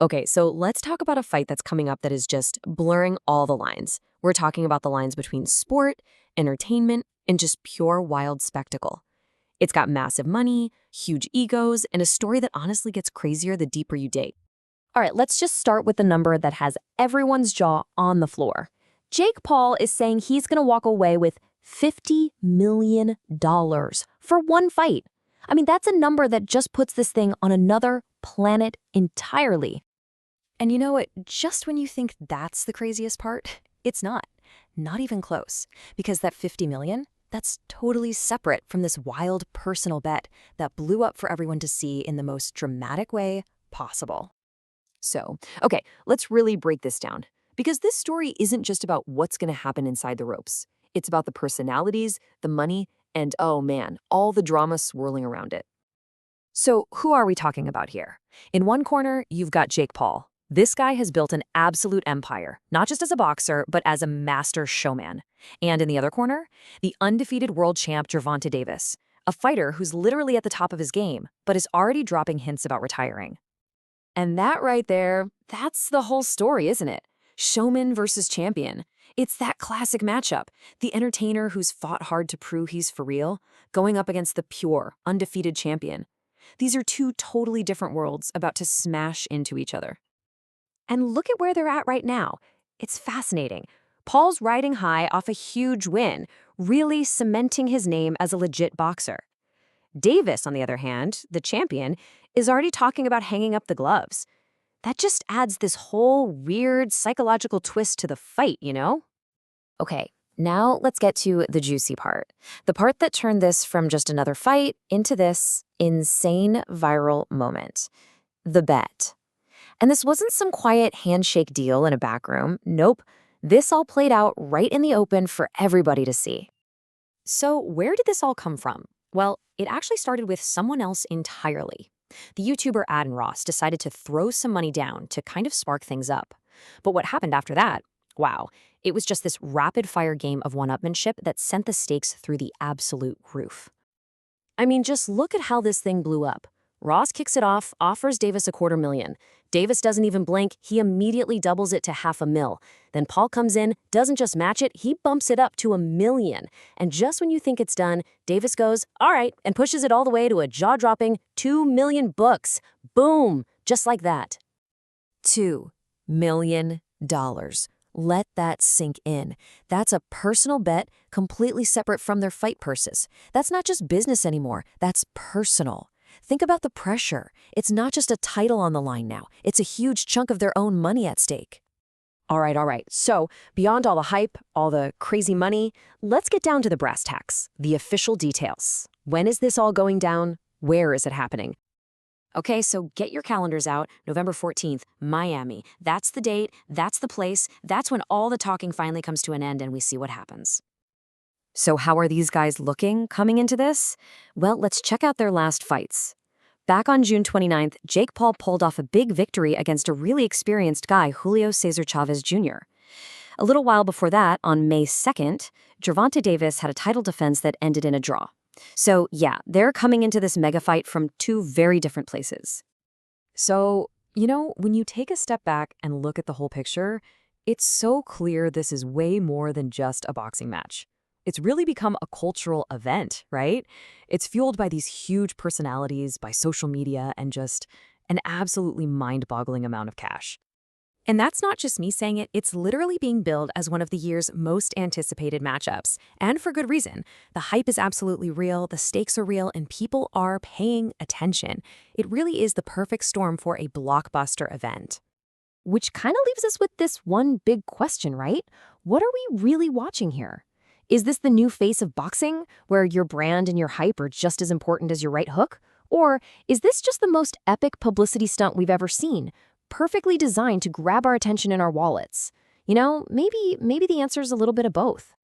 Okay, so let's talk about a fight that's coming up that is just blurring all the lines. We're talking about the lines between sport, entertainment, and just pure wild spectacle. It's got massive money, huge egos, and a story that honestly gets crazier the deeper you dig. All right, let's just start with the number that has everyone's jaw on the floor. Jake Paul is saying he's going to walk away with $50 million for one fight. I mean, that's a number that just puts this thing on another planet entirely. And you know what? Just when you think that's the craziest part, it's not. Not even close. Because that 50 million, that's totally separate from this wild personal bet that blew up for everyone to see in the most dramatic way possible. So, okay, let's really break this down. Because this story isn't just about what's going to happen inside the ropes. It's about the personalities, the money, and oh man, all the drama swirling around it. So, who are we talking about here? In one corner, you've got Jake Paul. This guy has built an absolute empire, not just as a boxer, but as a master showman. And in the other corner, the undefeated world champ Gervonta Davis, a fighter who's literally at the top of his game, but is already dropping hints about retiring. And that right there, that's the whole story, isn't it? Showman versus champion. It's that classic matchup. The entertainer who's fought hard to prove he's for real, going up against the pure, undefeated champion. These are two totally different worlds about to smash into each other. And look at where they're at right now. It's fascinating. Paul's riding high off a huge win, really cementing his name as a legit boxer. Davis, on the other hand, the champion, is already talking about hanging up the gloves. That just adds this whole weird psychological twist to the fight, you know? Okay, now let's get to the juicy part. The part that turned this from just another fight into this insane viral moment. The bet. And this wasn't some quiet handshake deal in a back room. Nope. This all played out right in the open for everybody to see. So where did this all come from? Well, it actually started with someone else entirely. The YouTuber Adam Ross decided to throw some money down to kind of spark things up. But what happened after that? Wow, it was just this rapid-fire game of one-upmanship that sent the stakes through the absolute roof. I mean, just look at how this thing blew up. Ross kicks it off, offers Davis $250,000. Davis doesn't even blink, he immediately doubles it to $500,000. Then Paul comes in, doesn't just match it, he bumps it up to $1 million. And just when you think it's done, Davis goes, all right, and pushes it all the way to a jaw-dropping $2 million bucks. Boom, just like that. $2 million. Let that sink in. That's a personal bet completely separate from their fight purses. That's not just business anymore, that's personal. Think about the pressure. It's not just a title on the line now. It's a huge chunk of their own money at stake. All right. So, beyond all the hype, all the crazy money, let's get down to the brass tacks, the official details. When is this all going down? Where is it happening? Okay, so get your calendars out. November 14th, Miami. That's the date, that's the place, that's when all the talking finally comes to an end and we see what happens. So how are these guys looking coming into this? Well, let's check out their last fights. Back on June 29th, Jake Paul pulled off a big victory against a really experienced guy, Julio Cesar Chavez Jr. A little while before that, on May 2nd, Gervonta Davis had a title defense that ended in a draw. So yeah, they're coming into this mega fight from two very different places. So, when you take a step back and look at the whole picture, it's so clear this is way more than just a boxing match. It's really become a cultural event, right? It's fueled by these huge personalities, by social media, and just an absolutely mind-boggling amount of cash. And that's not just me saying it, it's literally being billed as one of the year's most anticipated matchups. And for good reason. The hype is absolutely real, the stakes are real, and people are paying attention. It really is the perfect storm for a blockbuster event. Which kind of leaves us with this one big question, right? What are we really watching here? Is this the new face of boxing, where your brand and your hype are just as important as your right hook? Or is this just the most epic publicity stunt we've ever seen, perfectly designed to grab our attention in our wallets? Maybe the answer is a little bit of both.